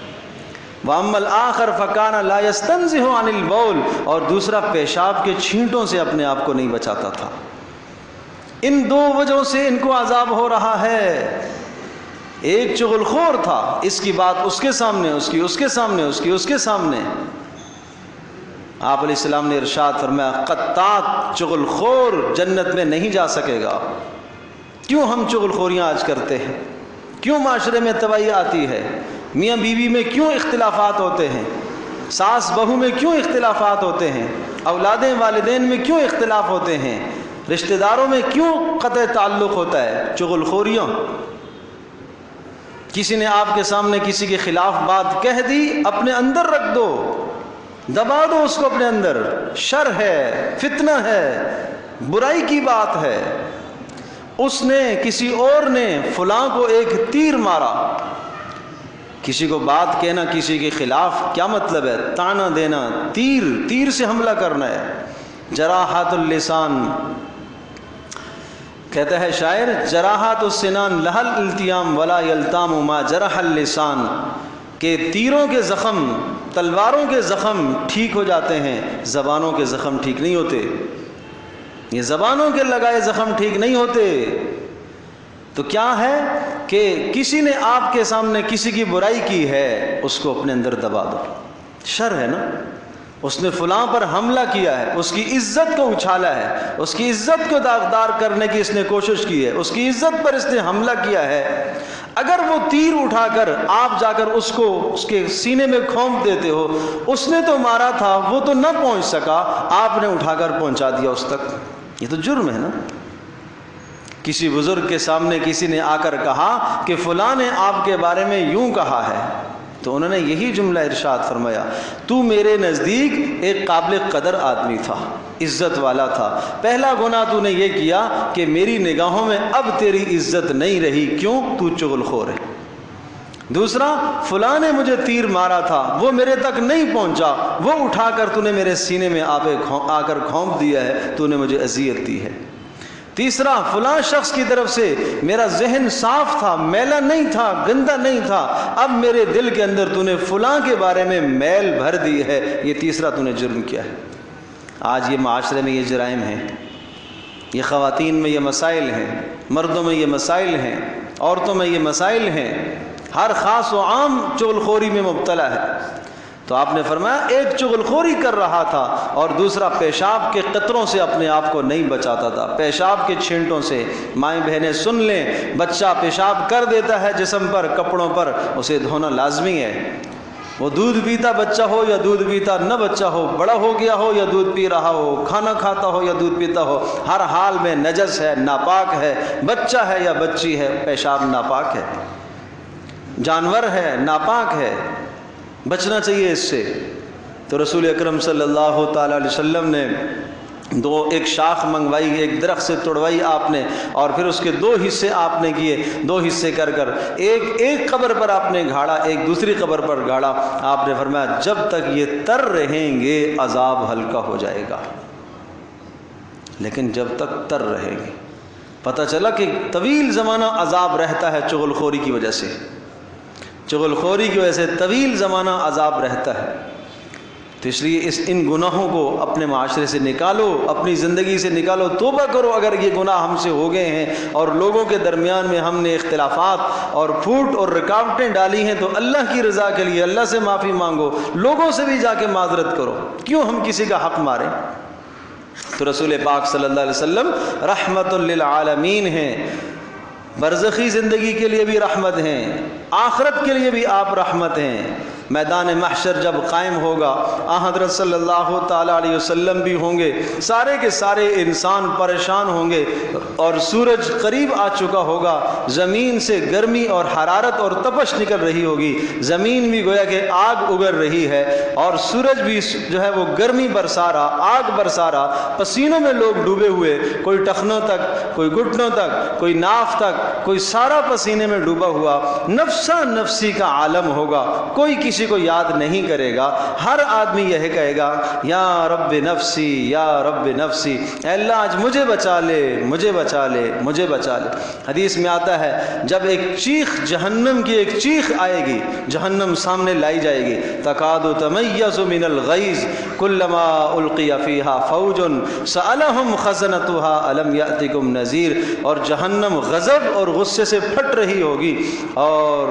وَأَمَّا الْآخَرُ فَكَانَ لَا يَسْتَنزِهُ عَنِ الْبَوْلِ، اور دوسرا پیشاب کے چھینٹوں سے اپنے آپ کو نہیں بچاتا تھا۔ ان دو وجہوں سے ان کو عذاب ہو رہا ہے۔ ایک چغل خور تھا، اس کی بات اس کے سامنے، اس کی اس کے سامنے، اس کی اس کے سامنے۔ آپ علیہ السلام نے ارشاد فرمایا قطات، چغل خور جنت میں نہیں جا سکے گا۔ کیوں ہم چغل خوریاں آج کرتے ہیں؟ کیوں معاشرے میں تباہی آتی ہے؟ میاں بیوی میں کیوں اختلافات ہوتے ہیں؟ ساس بہو میں کیوں اختلافات ہوتے ہیں؟ اولادیں والدین میں کیوں اختلاف ہوتے ہیں؟ رشتہ داروں میں کیوں قطع تعلق ہوتا ہے؟ چغل خوریاں۔ کسی نے آپ کے سامنے کسی کے خلاف بات کہہ دی، اپنے اندر رکھ دو، دبا دو اس کو اپنے اندر، شر ہے، فتنہ ہے، برائی کی بات ہے۔ اس نے کسی اور نے فلاں کو ایک تیر مارا، کسی کو بات کہنا کسی کے خلاف کیا مطلب ہے؟ طعنہ دینا، تیر سے حملہ کرنا ہے۔ جراحات اللسان، کہتا ہے شاعر جراحات السنان لہل التیام ولا یلتام ما جرح اللسان، کہ تیروں کے زخم، تلواروں کے زخم ٹھیک ہو جاتے ہیں، زبانوں کے زخم ٹھیک نہیں ہوتے۔ یہ زبانوں کے لگائے زخم ٹھیک نہیں ہوتے۔ تو کیا ہے کہ کسی نے آپ کے سامنے کسی کی برائی کی ہے، اس کو اپنے اندر دبا دو، شر ہے نا۔ اس نے فلاں پر حملہ کیا ہے، اس کی عزت کو اچھالا ہے، اس کی عزت کو داغدار کرنے کی اس نے کوشش کی ہے، اس کی عزت پر اس نے حملہ کیا ہے، اگر وہ تیر اٹھا کر آپ جا کر اس کو اس کے سینے میں کھونپ دیتے ہو، اس نے تو مارا تھا، وہ تو نہ پہنچ سکا، آپ نے اٹھا کر پہنچا دیا اس تک، یہ تو جرم ہے نا۔ کسی بزرگ کے سامنے کسی نے آ کر کہا کہ فلاں نے آپ کے بارے میں یوں کہا ہے، تو انہوں نے یہی جملہ ارشاد فرمایا، تو میرے نزدیک ایک قابل قدر آدمی تھا، عزت والا تھا، پہلا گناہ تو نے یہ کیا کہ میری نگاہوں میں اب تیری عزت نہیں رہی، کیوں؟ تو چغل خور ہے۔ دوسرا، فلاں نے مجھے تیر مارا تھا، وہ میرے تک نہیں پہنچا، وہ اٹھا کر تو نے میرے سینے میں آ کر کھونپ دیا ہے، تو نے مجھے اذیت دی ہے۔ تیسرا، فلاں شخص کی طرف سے میرا ذہن صاف تھا، میلا نہیں تھا، گندا نہیں تھا، اب میرے دل کے اندر تو نے فلاں کے بارے میں میل بھر دی ہے، یہ تیسرا تو نے جرم کیا ہے۔ آج یہ معاشرے میں یہ جرائم ہیں، یہ خواتین میں یہ مسائل ہیں، مردوں میں یہ مسائل ہیں، عورتوں میں یہ مسائل ہیں، ہر خاص و عام چغلخوری میں مبتلا ہے۔ تو آپ نے فرمایا ایک چغلخوری کر رہا تھا اور دوسرا پیشاب کے قطروں سے اپنے آپ کو نہیں بچاتا تھا، پیشاب کے چھینٹوں سے۔ مائیں بہنیں سن لیں، بچہ پیشاب کر دیتا ہے جسم پر، کپڑوں پر، اسے دھونا لازمی ہے۔ وہ دودھ پیتا بچہ ہو یا دودھ پیتا نہ بچہ ہو، بڑا ہو گیا ہو یا دودھ پی رہا ہو، کھانا کھاتا ہو یا دودھ پیتا ہو، ہر حال میں نجس ہے، ناپاک ہے، بچہ ہے یا بچی ہے، پیشاب ناپاک ہے، جانور ہے، ناپاک ہے، بچنا چاہیے اس سے۔ تو رسول اکرم صلی اللہ تعالی علیہ وسلم نے ایک شاخ منگوائی، ایک درخت سے توڑوائی آپ نے، اور پھر اس کے دو حصے آپ نے کیے، دو حصے کر کر ایک قبر پر آپ نے گھاڑا، ایک دوسری قبر پر گھاڑا۔ آپ نے فرمایا جب تک یہ تر رہیں گے عذاب ہلکا ہو جائے گا، لیکن جب تک تر رہیں گے۔ پتہ چلا کہ طویل زمانہ عذاب رہتا ہے چغل خوری کی وجہ سے، چغل خوری کی وجہ سے طویل زمانہ عذاب رہتا ہے۔ تو اس لیے ان گناہوں کو اپنے معاشرے سے نکالو، اپنی زندگی سے نکالو، توبہ کرو اگر یہ گناہ ہم سے ہو گئے ہیں اور لوگوں کے درمیان میں ہم نے اختلافات اور پھوٹ اور رکاوٹیں ڈالی ہیں، تو اللہ کی رضا کے لیے اللہ سے معافی مانگو، لوگوں سے بھی جا کے معذرت کرو، کیوں ہم کسی کا حق ماریں۔ تو رسول پاک صلی اللہ علیہ وسلم رحمت للعالمین ہیں، برزخی زندگی کے لیے بھی رحمت ہیں، آخرت کے لیے بھی آپ رحمت ہیں۔ میدان محشر جب قائم ہوگا، حضرت صلی اللہ تعالیٰ علیہ وسلم بھی ہوں گے، سارے کے سارے انسان پریشان ہوں گے، اور سورج قریب آ چکا ہوگا، زمین سے گرمی اور حرارت اور تپش نکل رہی ہوگی، زمین بھی گویا کہ آگ اگل رہی ہے، اور سورج بھی جو ہے وہ گرمی برسا رہا، آگ برسا رہا، پسینوں میں لوگ ڈوبے ہوئے، کوئی ٹخنوں تک، کوئی گھٹنوں تک، کوئی ناف تک، کوئی سارا پسینے میں ڈوبا ہوا، نفسا نفسی کا عالم ہوگا، کوئی کسی کو یاد نہیں کرے گا، ہر آدمی یہ کہے گا یا رب نفسی یا رب نفسی، اے اللہ آج مجھے بچا لے، مجھے بچا لے، مجھے بچا لے۔ حدیث میں آتا ہے جب ایک چیخ، جہنم کی ایک چیخ آئے گی، جہنم سامنے لائی جائے گی، تکاد تمیز من الغیظ کلما القی فیہا فوج سألہم خزنتہا الم یأتکم نذیر، اور جہنم غضب اور غصے سے پھٹ رہی ہوگی اور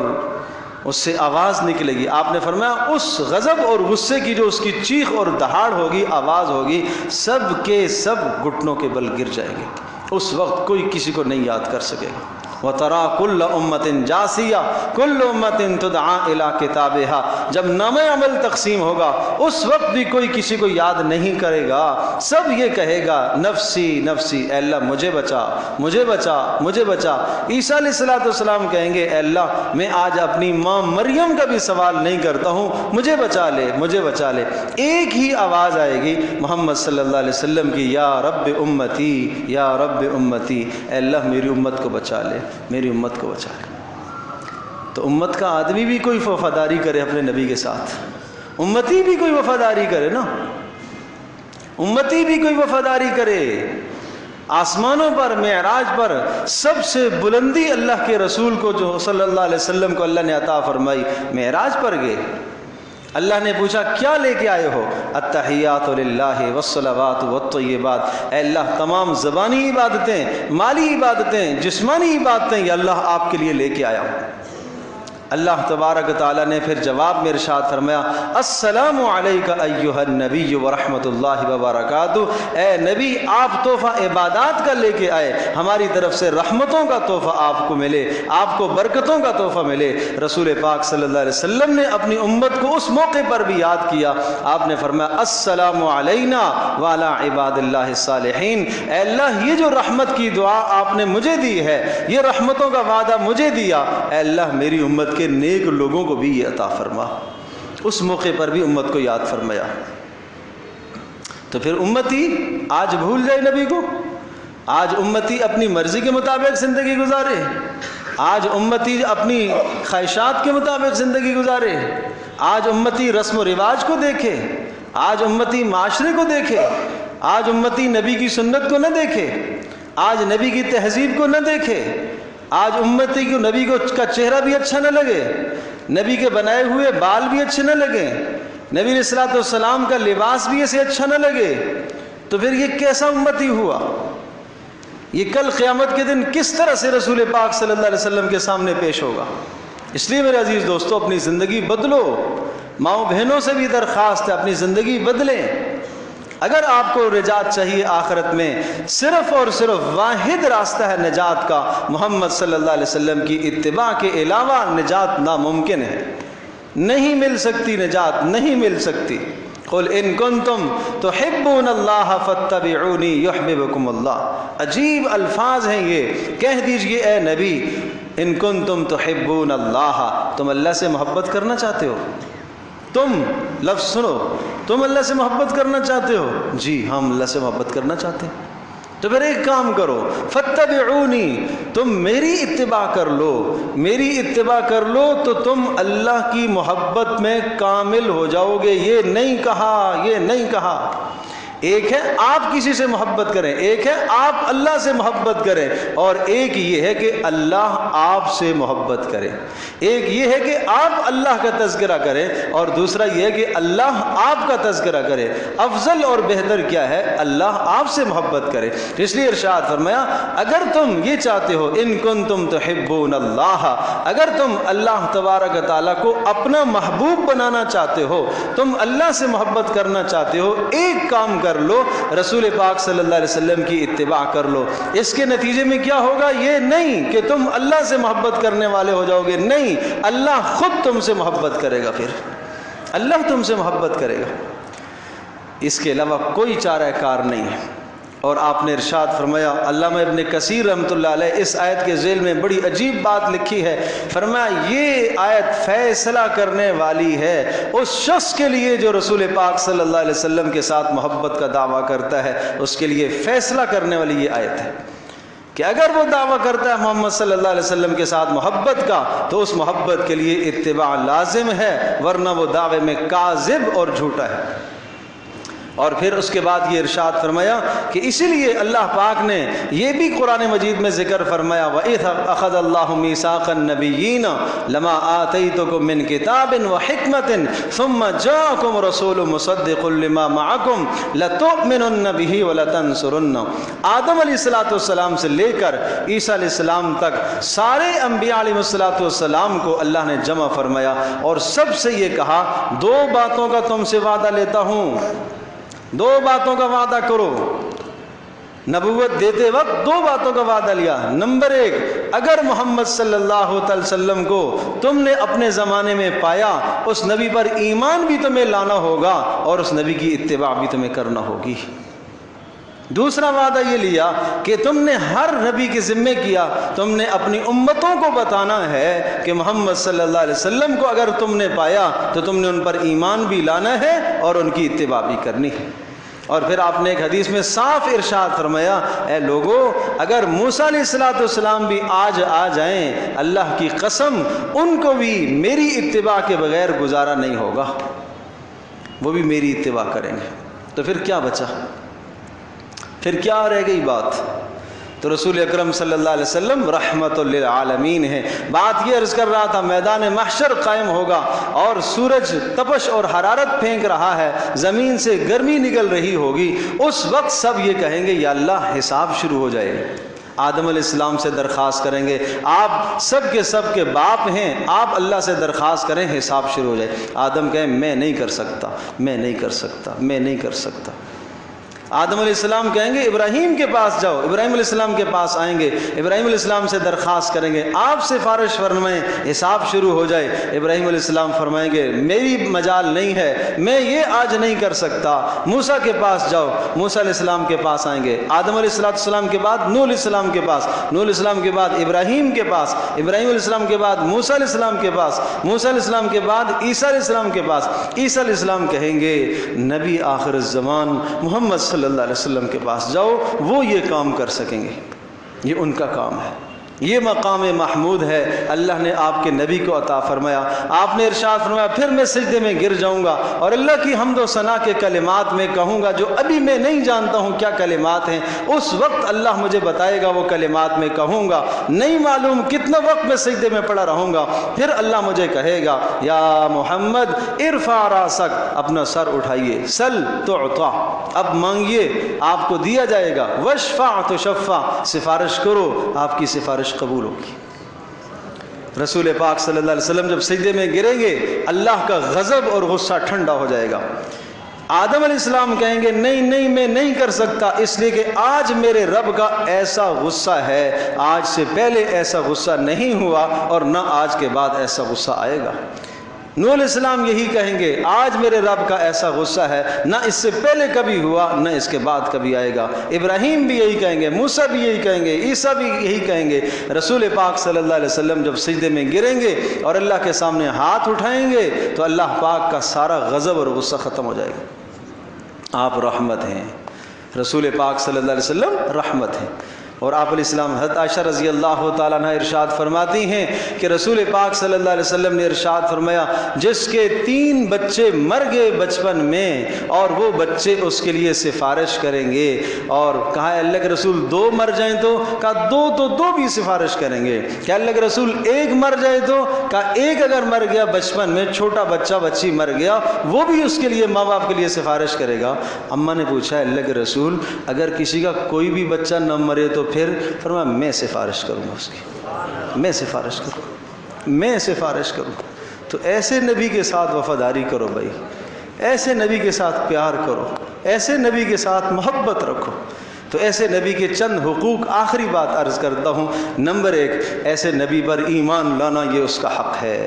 اس سے آواز نکلے گی۔ آپ نے فرمایا اس غضب اور غصے کی جو اس کی چیخ اور دہاڑ ہوگی، آواز ہوگی، سب کے سب گھٹنوں کے بل گر جائیں گے، اس وقت کوئی کسی کو نہیں یاد کر سکے گا۔ وَتَرَى كُلَّ أُمَّةٍ جَاثِيَةً كُلُّ أُمَّةٍ تُدْعَىٰ إِلَىٰ كِتَابِهَا، جب نامہ عمل تقسیم ہوگا اس وقت بھی کوئی کسی کو یاد نہیں کرے گا، سب یہ کہے گا نفسی نفسی، اے اللہ مجھے بچا، مجھے بچا، مجھے بچا۔ عیسیٰ علیہ السلام کہیں گے اے اللہ میں آج اپنی ماں مریم کا بھی سوال نہیں کرتا ہوں، مجھے بچا لے، مجھے بچا لے۔ ایک ہی آواز آئے گی محمد صلی اللہ علیہ وسلم کی، یا رب امتی، یا رب امتی، اے اللہ میری امت کو بچا لے، میری امت کو بچا لے۔ تو امت کا آدمی بھی کوئی وفاداری کرے اپنے نبی کے ساتھ، امتی بھی کوئی وفاداری کرے نا، امتی بھی کوئی وفاداری کرے۔ آسمانوں پر معراج پر سب سے بلندی اللہ کے رسول کو جو صلی اللہ علیہ وسلم کو اللہ نے عطا فرمائی، معراج پر گئے، اللہ نے پوچھا کیا لے کے آئے ہو؟ التحیات للہ والصلوات والطیبات، اے اللہ تمام زبانی عبادتیں، مالی عبادتیں، جسمانی عبادتیں یہ اللہ آپ کے لیے لے کے آیا ہوں۔ اللہ تبارک تعالیٰ نے پھر جواب میں ارشاد فرمایا السلام علیک ایھا النبی ورحمۃ اللہ وبرکاتہ، اے نبی آپ تحفہ عبادات کا لے کے آئے، ہماری طرف سے رحمتوں کا تحفہ آپ کو ملے، آپ کو برکتوں کا تحفہ ملے۔ رسول پاک صلی اللہ علیہ وسلم نے اپنی امت کو اس موقع پر بھی یاد کیا، آپ نے فرمایا السلام علینا وعلی عباد اللہ الصالحین، اے اللہ یہ جو رحمت کی دعا آپ نے مجھے دی ہے، یہ رحمتوں کا وعدہ مجھے دیا، اے اللہ میری امت کے نیک لوگوں کو بھی یہ عطا فرما۔ اس موقع پر بھی امت کو یاد فرمایا۔ تو پھر امتی آج بھول جائے نبی کو؟ آج امتی اپنی مرضی کے مطابق زندگی گزارے؟ آج امتی اپنی خواہشات کے مطابق زندگی گزارے؟ آج امتی رسم و رواج کو دیکھے؟ آج امتی معاشرے کو دیکھے؟ آج امتی نبی کی سنت کو نہ دیکھے؟ آج نبی کی تہذیب کو نہ دیکھے؟ آج امتی کو نبی کا چہرہ بھی اچھا نہ لگے، نبی کے بنائے ہوئے بال بھی اچھے نہ لگیں، نبی علیہ الصلوۃ والسلام کا لباس بھی اسے اچھا نہ لگے، تو پھر یہ کیسا امتی ہوا؟ یہ کل قیامت کے دن کس طرح سے رسول پاک صلی اللہ علیہ وسلم کے سامنے پیش ہوگا؟ اس لیے میرے عزیز دوستو اپنی زندگی بدلو، ماؤں بہنوں سے بھی درخواست ہے اپنی زندگی بدلیں۔ اگر آپ کو نجات چاہیے آخرت میں، صرف اور صرف واحد راستہ ہے نجات کا، محمد صلی اللہ علیہ وسلم کی اتباع کے علاوہ نجات ناممکن ہے، نہیں مل سکتی نجات، نہیں مل سکتی۔ قل ان کنتم تحبون اللہ فاتبعونی یحببکم اللہ، عجیب الفاظ ہیں یہ، کہہ دیجئے اے نبی ان کنتم تحبون اللہ، تم اللہ سے محبت کرنا چاہتے ہو؟ تم لفظ سنو، تم اللہ سے محبت کرنا چاہتے ہو؟ جی ہم اللہ سے محبت کرنا چاہتے ہیں۔ تو پھر ایک کام کرو، فاتبعونی، تم میری اتباع کر لو، میری اتباع کر لو تو تم اللہ کی محبت میں کامل ہو جاؤ گے۔ یہ نہیں کہا، یہ نہیں کہا، ایک ہے آپ کسی سے محبت کریں، ایک ہے آپ اللہ سے محبت کریں، اور ایک یہ ہے کہ اللہ آپ سے محبت کرے۔ ایک یہ ہے کہ آپ اللہ کا تذکرہ کریں، اور دوسرا یہ ہے کہ اللہ آپ کا تذکرہ کرے۔ افضل اور بہتر کیا ہے؟ اللہ آپ سے محبت کرے۔ اس لیے ارشاد فرمایا اگر تم یہ چاہتے ہو ان کنتم تحبون اللہ، اگر تم اللہ تبارک تعالیٰ کو اپنا محبوب بنانا چاہتے ہو، تم اللہ سے محبت کرنا چاہتے ہو، ایک کام کر لو، رسول پاک صلی اللہ علیہ وسلم کی اتباع کر لو۔ اس کے نتیجے میں کیا ہوگا؟ یہ نہیں کہ تم اللہ سے محبت کرنے والے ہو جاؤ گے، نہیں، اللہ خود تم سے محبت کرے گا، پھر اللہ تم سے محبت کرے گا، اس کے علاوہ کوئی چارہ کار نہیں ہے۔ اور آپ نے ارشاد فرمایا، علامہ ابن کثیر رحمۃ اللہ علیہ اس آیت کے ذیل میں بڑی عجیب بات لکھی ہے، فرمایا یہ آیت فیصلہ کرنے والی ہے اس شخص کے لیے جو رسول پاک صلی اللہ علیہ وسلم کے ساتھ محبت کا دعویٰ کرتا ہے، اس کے لیے فیصلہ کرنے والی یہ آیت ہے کہ اگر وہ دعویٰ کرتا ہے محمد صلی اللہ علیہ وسلم کے ساتھ محبت کا، تو اس محبت کے لیے اتباع لازم ہے، ورنہ وہ دعوے میں کاذب اور جھوٹا ہے۔ اور پھر اس کے بعد یہ ارشاد فرمایا کہ اسی لیے اللہ پاک نے یہ بھی قرآن مجید میں ذکر فرمایا وَإِذْ أَخَذَ اللَّهُ مِيثَاقَ النَّبِيِّينَ لَمَا آتَيْتُكُم مِّن كِتَابٍ وَحِكْمَةٍ ثُمَّ جَاءَكُمْ رَسُولٌ مُصَدِّقٌ لِّمَا مَعَكُمْ لَتُؤْمِنُنَّ بِهِ وَلَتَنصُرُنَّهُ۔ آدم علیہ السلام سے لے کر عیسیٰ علیہ السلام تک سارے انبیاء علیہ السلام کو اللہ نے جمع فرمایا، اور سب سے یہ کہا دو باتوں کا تم سے وعدہ لیتا ہوں، دو باتوں کا وعدہ کرو۔ نبوت دیتے وقت دو باتوں کا وعدہ لیا۔ نمبر ایک، اگر محمد صلی اللہ علیہ وسلم کو تم نے اپنے زمانے میں پایا، اس نبی پر ایمان بھی تمہیں لانا ہوگا اور اس نبی کی اتباع بھی تمہیں کرنا ہوگی۔ دوسرا وعدہ یہ لیا کہ تم نے ہر نبی کے ذمے کیا، تم نے اپنی امتوں کو بتانا ہے کہ محمد صلی اللہ علیہ وسلم کو اگر تم نے پایا تو تم نے ان پر ایمان بھی لانا ہے اور ان کی اتباع بھی کرنی ہے۔ اور پھر آپ نے ایک حدیث میں صاف ارشاد فرمایا، اے لوگو اگر موسیٰ علیہ السلام بھی آج آ جائیں، اللہ کی قسم ان کو بھی میری اتباع کے بغیر گزارا نہیں ہوگا، وہ بھی میری اتباع کریں گے۔ تو پھر کیا بچا؟ پھر کیا رہ گئی بات؟ تو رسول اکرم صلی اللہ علیہ وسلم رحمت للعالمین ہے۔ بات یہ عرض کر رہا تھا، میدان محشر قائم ہوگا اور سورج تپش اور حرارت پھینک رہا ہے، زمین سے گرمی نکل رہی ہوگی، اس وقت سب یہ کہیں گے یا اللہ حساب شروع ہو جائے، آدم علیہ السلام سے درخواست کریں گے، آپ سب کے باپ ہیں، آپ اللہ سے درخواست کریں حساب شروع ہو جائے۔ آدم کہیں میں نہیں کر سکتا، میں نہیں کر سکتا، میں نہیں کر سکتا۔ آدم علیہ السلام کہیں گے ابراہیم کے پاس جاؤ، ابراہیم علیہ السلام کے پاس آئیں گے، ابراہیم علیہ السلام سے درخواست کریں گے آپ سفارش فرمائیں حساب شروع ہو جائے۔ ابراہیم علیہ السلام فرمائیں گے میری مجال نہیں ہے، میں یہ آج نہیں کر سکتا۔ موسیٰ کے پاس جاؤ، موسیٰ علیہ السلام کے پاس آئیں گے، آدم علیہ السلام کے بعد نوح علیہ السلام کے پاس، نوح علیہ السلام کے بعد ابراہیم کے پاس، ابراہیم علیہ السلام کے بعد موسیٰ علیہ السلام کے پاس، موسیٰ علیہ السلام کے بعد عیسیٰ علیہ السلام کے پاس۔ عیسیٰ علیہ السلام کہیں گے نبی آخر الزمان محمد صلی اللہ علیہ وسلم کے پاس جاؤ، وہ یہ کام کر سکیں گے، یہ ان کا کام ہے، یہ مقام محمود ہے اللہ نے آپ کے نبی کو عطا فرمایا۔ آپ نے ارشاد فرمایا پھر میں سجدے میں گر جاؤں گا اور اللہ کی حمد و ثنا کے کلمات میں کہوں گا جو ابھی میں نہیں جانتا ہوں کیا کلمات ہیں، اس وقت اللہ مجھے بتائے گا وہ کلمات میں کہوں گا، نہیں معلوم کتنا وقت میں سجدے میں پڑا رہوں گا، پھر اللہ مجھے کہے گا یا محمد ارفع راسک، اپنا سر اٹھائیے، سل تعطا، اب مانگیے آپ کو دیا جائے گا، واشفع تشفع، سفارش کرو آپ کی سفارش قبول ہوگی۔ رسول پاک صلی اللہ علیہ وسلم جب سجدے میں گریں گے اللہ کا غضب اور غصہ ٹھنڈا ہو جائے گا۔ آدم علیہ السلام کہیں گے نہیں میں نہیں کر سکتا، اس لیے کہ آج میرے رب کا ایسا غصہ ہے، آج سے پہلے ایسا غصہ نہیں ہوا اور نہ آج کے بعد ایسا غصہ آئے گا۔ نوح علیہ السلام یہی کہیں گے آج میرے رب کا ایسا غصہ ہے، نہ اس سے پہلے کبھی ہوا نہ اس کے بعد کبھی آئے گا۔ ابراہیم بھی یہی کہیں گے، موسیٰ بھی یہی کہیں گے، عیسیٰ بھی یہی کہیں گے۔ رسول پاک صلی اللہ علیہ وسلم جب سجدے میں گریں گے اور اللہ کے سامنے ہاتھ اٹھائیں گے تو اللہ پاک کا سارا غضب اور غصہ ختم ہو جائے گا۔ آپ رحمت ہیں، رسول پاک صلی اللہ علیہ وسلم رحمت ہیں۔ اور آپ علیہ السلام حضرت عائشہ رضی اللہ تعالیٰ عنہ ارشاد فرماتی ہیں کہ رسول پاک صلی اللہ علیہ وسلم نے ارشاد فرمایا جس کے 3 بچے مر گئے بچپن میں اور وہ بچے اس کے لیے سفارش کریں گے، اور کہا اللہ کے رسول 2 مر جائیں تو کہا 2 بھی سفارش کریں گے، کہ اللہ کے رسول 1 مر جائے تو کہا 1 اگر مر گیا بچپن میں، چھوٹا بچہ بچی مر گیا، وہ بھی اس کے لیے ماں باپ کے لیے سفارش کرے گا۔ اماں نے پوچھا اللہ کے رسول اگر کسی کا کوئی بھی بچہ نہ مرے تو پھر فرمایا میں سفارش کروں گا، اس کی میں سفارش کروں۔ تو ایسے نبی کے ساتھ وفاداری کرو بھائی، ایسے نبی کے ساتھ پیار کرو، ایسے نبی کے ساتھ محبت رکھو۔ تو ایسے نبی کے چند حقوق آخری بات عرض کرتا ہوں۔ نمبر 1، ایسے نبی پر ایمان لانا یہ اس کا حق ہے۔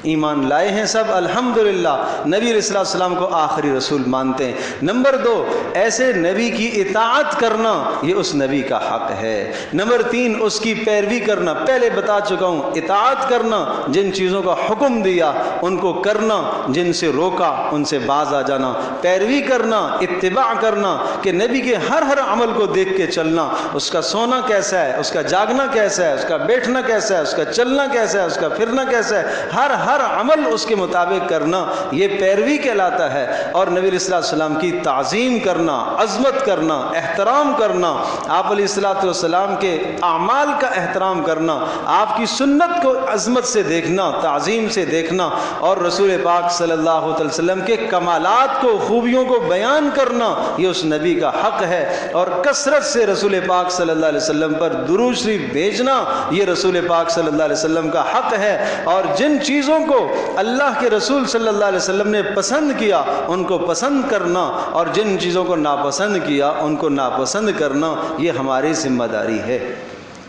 ایمان لائے ہیں سب الحمدللہ، نبی علیہ السلام کو آخری رسول مانتے ہیں۔ نمبر 2، ایسے نبی کی اطاعت کرنا یہ اس نبی کا حق ہے۔ نمبر 3، اس کی پیروی کرنا، پہلے بتا چکا ہوں، اطاعت کرنا، جن چیزوں کا حکم دیا ان کو کرنا، جن سے روکا ان سے باز آ جانا، پیروی کرنا، اتباع کرنا کہ نبی کے ہر عمل کو دیکھ کے چلنا، اس کا سونا کیسا ہے، اس کا جاگنا کیسا ہے، اس کا بیٹھنا کیسا ہے، اس کا چلنا کیسا ہے، اس کا پھرنا کیسا ہے، ہر عمل اس کے مطابق کرنا، یہ پیروی کہلاتا ہے۔ اور نبی علیہ السلام کی تعظیم کرنا، عظمت کرنا، احترام کرنا، آپ علیہ السلام کے اعمال کا احترام کرنا، آپ کی سنت کو عظمت سے دیکھنا، تعظیم سے دیکھنا، اور رسول پاک صلی اللہ علیہ وسلم کے کمالات کو، خوبیوں کو بیان کرنا یہ اس نبی کا حق ہے۔ اور کثرت سے رسول پاک صلی اللہ علیہ وسلم پر درود شریف بھیجنا یہ رسول پاک صلی اللہ علیہ وسلم کا حق ہے۔ اور جن چیزوں کو اللہ کے رسول صلی اللہ علیہ وسلم نے پسند کیا ان کو پسند کرنا، اور جن چیزوں کو ناپسند کیا ان کو ناپسند کرنا یہ ہماری ذمہ داری ہے،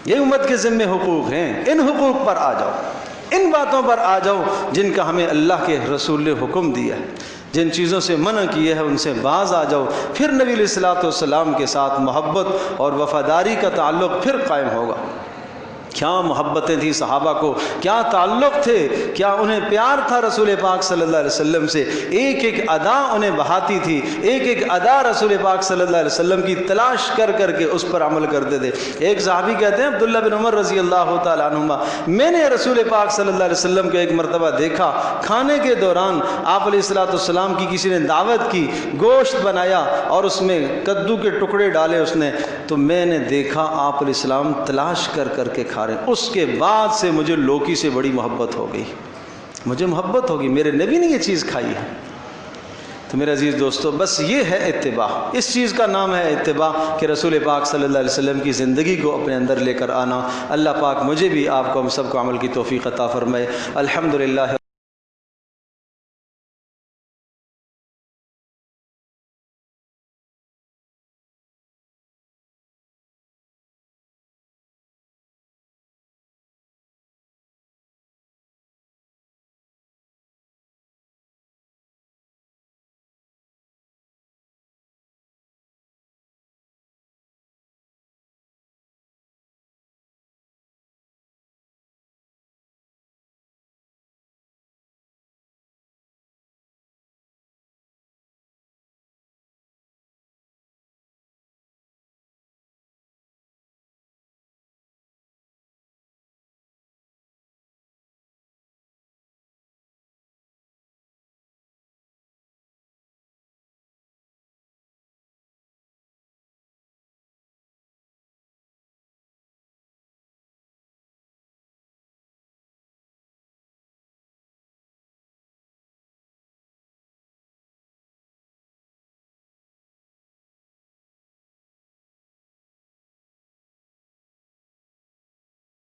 یہ امت کے ذمہ حقوق ہیں۔ ان حقوق پر آ جاؤ، ان باتوں پر آ جاؤ جن کا ہمیں اللہ کے رسول نے حکم دیا ہے، جن چیزوں سے منع کیے ہے ان سے باز آ جاؤ، پھر نبی علیہ السلام کے ساتھ محبت اور وفاداری کا تعلق پھر قائم ہوگا۔ کیا محبتیں تھیں صحابہ کو، کیا تعلق تھے، کیا انہیں پیار تھا رسول پاک صلی اللہ علیہ وسلم سے، ایک ادا انہیں بہاتی تھی، ایک ادا رسول پاک صلی اللہ علیہ وسلم کی تلاش کر کے اس پر عمل کرتے تھے۔ ایک صحابی کہتے ہیں عبداللہ بن عمر رضی اللہ تعالیٰ عنہما، میں نے رسول پاک صلی اللہ علیہ وسلم کو ایک مرتبہ دیکھا، کھانے کے دوران آپ علیہ السلام کی کسی نے دعوت کی، گوشت بنایا اور اس میں کدو کے ٹکڑے ڈالے اس نے، تو میں نے دیکھا آپ علیہ السلام تلاش کر کے کھا رہے ہیں۔ اس کے بعد سے مجھے لوکی سے بڑی محبت ہو گئی، مجھے محبت ہوگی، میرے نبی نے یہ چیز کھائی ہے۔ تو میرے عزیز دوستو بس یہ ہے اتباع، اس چیز کا نام ہے اتباع کہ رسول پاک صلی اللہ علیہ وسلم کی زندگی کو اپنے اندر لے کر آنا۔ اللہ پاک مجھے بھی، آپ کو، ہم سب کو عمل کی توفیق عطا فرمائے۔ الحمدللہ